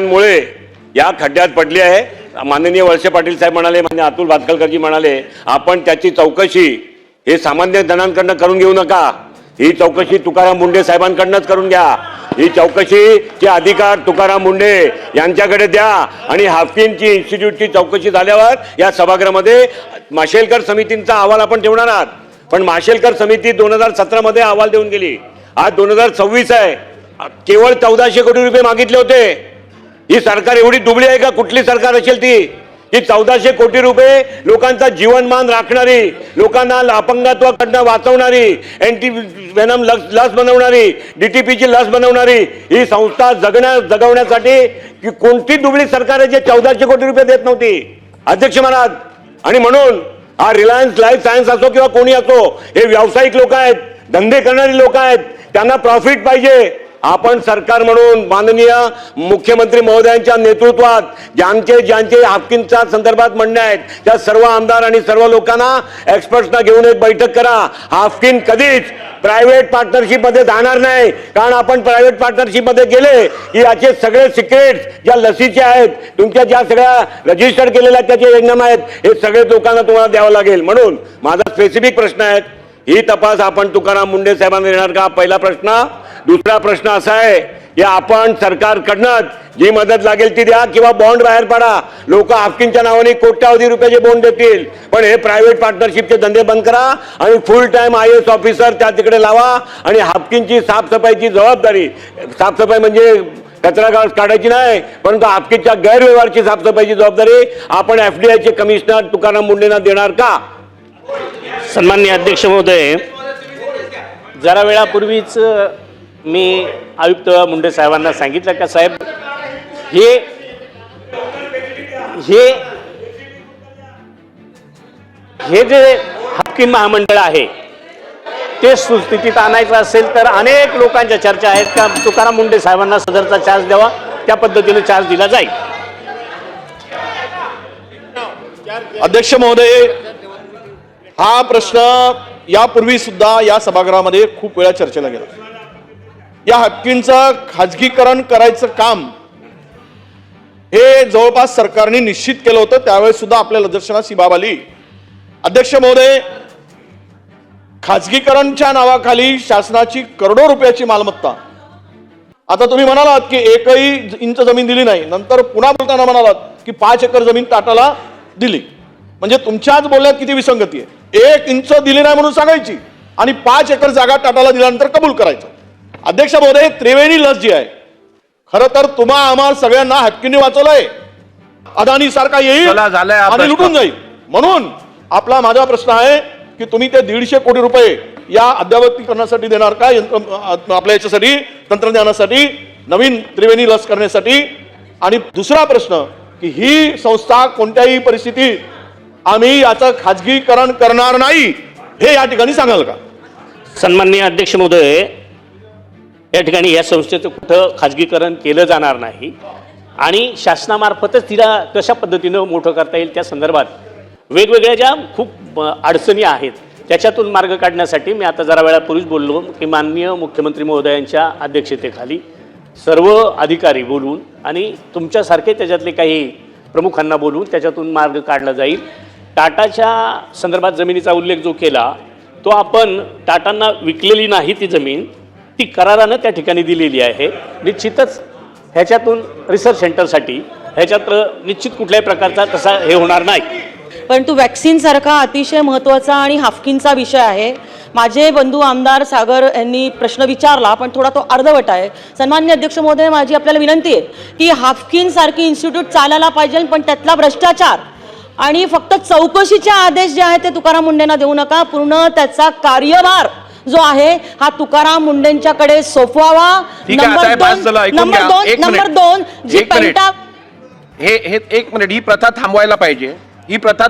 मुळे या खड्ड्यात पडली आहे। माननीय वळसे पाटील साहेब म्हणाले, माननीय अतुल भातखळकरजी म्हणाले, आपण त्याची चौकशी हे सामान्य जणांकडनं करून घेऊ नका, ही चौकशी तुकाराम मुंडे साहेबांकडनंच करून घ्या। ही चौकशीचे अधिकार तुकाराम मुंडे यांच्याकडे द्या आणि हाफकिनची इन्स्टिट्यूटची चौकशी झाल्यावर या सभागृहामध्ये माशेलकर समितींचा अहवाल आपण ठेवणार आहात। पण माशेलकर समिती 2017 मध्ये अहवाल देऊन गेली, आज 2026 आहे, केवळ 1400 कोटी रुपये मागितले होते। ही सरकार एवढी दुबळी आहे का? कुठली सरकार असेल ती? ही 1400 कोटी रुपये लोकांचा जीवनमान राखणारी, लोकांना अपंगत्वाकडनं वाचवणारी, अँटी वेनम लस बनवणारी, डीटीपीची लस बनवणारी ही संस्था जगवण्यासाठी की कोणती दुबळी सरकार आहे जे 1400 कोटी रुपये देत नव्हती? अध्यक्ष महाराज, आणि म्हणून हा रिलायन्स लाईफ सायन्स असो किंवा कोणी असो, हे व्यावसायिक लोक आहेत, धंदे करणारी लोक आहेत, त्यांना प्रॉफिट पाहिजे। आपण सरकार म्हणून माननीय मुख्यमंत्री महोदयांच्या नेतृत्वात ज्यांचे हाफकिनच्या संदर्भात म्हणणे आहेत त्या सर्व आमदार आणि सर्व लोकांना एक्सपर्ट्सना घेऊन एक बैठक करा। हाफकिन कधीच प्रायव्हेट पार्टनरशिप मध्ये जाणार नाही, कारण आपण प्रायव्हेट पार्टनरशिप मध्ये गेले की याचे सगळे सिक्रेट्स ज्या लसीचे आहेत, तुमच्या ज्या सगळ्या रजिस्टर केलेल्या त्याचे योजना आहेत, हे सगळे लोकांना तुम्हाला द्यावं लागेल। म्हणून माझा स्पेसिफिक प्रश्न आहे, ही तपास आपण तुकाराम मुंडे साहेबांना देणार का? पहिला प्रश्न। दुसरा प्रश्न असा आहे की आपण सरकारकडनं जी मदत लागेल ती द्या किंवा बॉन्ड बाहेर पाडा। लोक हाफकिनच्या नावाने कोट्यावधी रुपयाचे बॉन्ड देतील, पण हे प्रायव्हेट पार्टनरशिपचे धंदे बंद करा आणि फुल टाइम IAS ऑफिसर त्या तिकडे लावा आणि हाफकिनची साफसफाईची जबाबदारी, साफसफाई म्हणजे कचरा काढायची नाही, परंतु हाफकिनच्या गैरव्यवहारची साफसफाईची जबाबदारी आपण FDIचे कमिशनर तुकाराम मुंडेंना देणार का? सन्माननीय अध्यक्ष महोदय, जरा वेळापूर्वीच मी आयुक्त मुंडे साहेबांना सांगितलं का साहेब, हे जे हाफकिन महामंडळ आहे ते सुस्थितीत आणायचं असेल तर अनेक लोकांच्या चर्चा आहेत का तुकाराम मुंडे साहेबांना सदरचा चार्ज द्यावा, त्या पद्धतीने चार्ज दिला जाईल। अध्यक्ष महोदय, हा प्रश्न यापूर्वी सुद्धा या सभागृहामध्ये खूप वेळा चर्चेला गेला। या हाफकिनचं खाजगीकरण करायचं काम हे जवळपास सरकारने निश्चित केलं होतं, त्यावेळेस सुद्धा आपल्या निदर्शनास ही बाब आली। अध्यक्ष महोदय, खाजगीकरणच्या नावाखाली शासनाची करोडो रुपयाची मालमत्ता, आता तुम्ही म्हणालात की 1 इंच जमीन दिली नाही, नंतर पुन्हा बोलताना म्हणालात की 5 एकर जमीन टाटाला दिली, म्हणजे तुमच्याच बोलण्यात किती विसंगती आहे। 1 इंच दिली नाही म्हणून सांगायची आणि 5 एकर जागा टाटाला दिल्यानंतर कबूल करायचं। अध्यक्ष महोदय, त्रिवेणी लस जी आहे, खरं तर तुम्हा आम्हा सगळ्यांना हाफकिनने वाचवलंय। अदानी सारखा येईल आणि लुटून जाईल, म्हणून माझा प्रश्न आहे की तुम्ही ते 150 कोटी रुपये या अद्ययावतीकरणासाठी देणार का, आपल्या याच्यासाठी तंत्रज्ञानासाठी, नवीन त्रिवेणी लस करण्यासाठी? आणि दुसरा प्रश्न की ही संस्था कोणत्याही परिस्थितीत आम्ही याचं खाजगीकरण करणार नाही, हे या ठिकाणी सांगाल का? सन्माननीय अध्यक्ष महोदय, या ठिकाणी या संस्थेचं कुठं खाजगीकरण केलं जाणार नाही आणि शासनामार्फतच तिला कशा पद्धतीनं मोठं करता येईल त्या संदर्भात वेगवेगळ्या ज्या खूप अडचणी आहेत त्याच्यातून मार्ग काढण्यासाठी मी आता जरा वेळापूर्वीच बोललो की माननीय मुख्यमंत्री महोदयांच्या अध्यक्षतेखाली सर्व अधिकारी बोलून आणि तुमच्यासारखे त्याच्यातले काही प्रमुखांना बोलून त्याच्यातून मार्ग काढला जाईल। टाटाच्या संदर्भात जमिनीचा उल्लेख जो केला तो आपण टाटांना विकलेली नाही, ती जमीन ती करारानं त्या ठिकाणी दिलेली आहे। निश्चितच ह्याच्यातून रिसर्च सेंटरसाठी ह्याच्यात निश्चित कुठल्याही प्रकारचा तसा हे होणार नाही। परंतु वॅक्सिनसारखा अतिशय महत्त्वाचा आणि हाफकिनचा विषय आहे। माझे बंधू आमदार सागर यांनी प्रश्न विचारला पण थोडा तो अर्धवट आहे। सन्माननीय अध्यक्ष महोदय, माझी आपल्याला विनंती आहे की हाफकिनसारखी इन्स्टिट्यूट चालायला पाहिजे, पण त्यातला भ्रष्टाचार आणि फक्त चौकशीचे आदेश जे आहेत ते तुकाराम मुंडेंना देऊ नका। पूर्ण त्याचा कार्यभार जो आहे हा तुकाराम मुंडेंच्याकडे सोपवावा। नंबर दोन जी पेंटा हे 1 मिनिट, ही प्रथा थांबवायला पाहिजे, ही प्रथा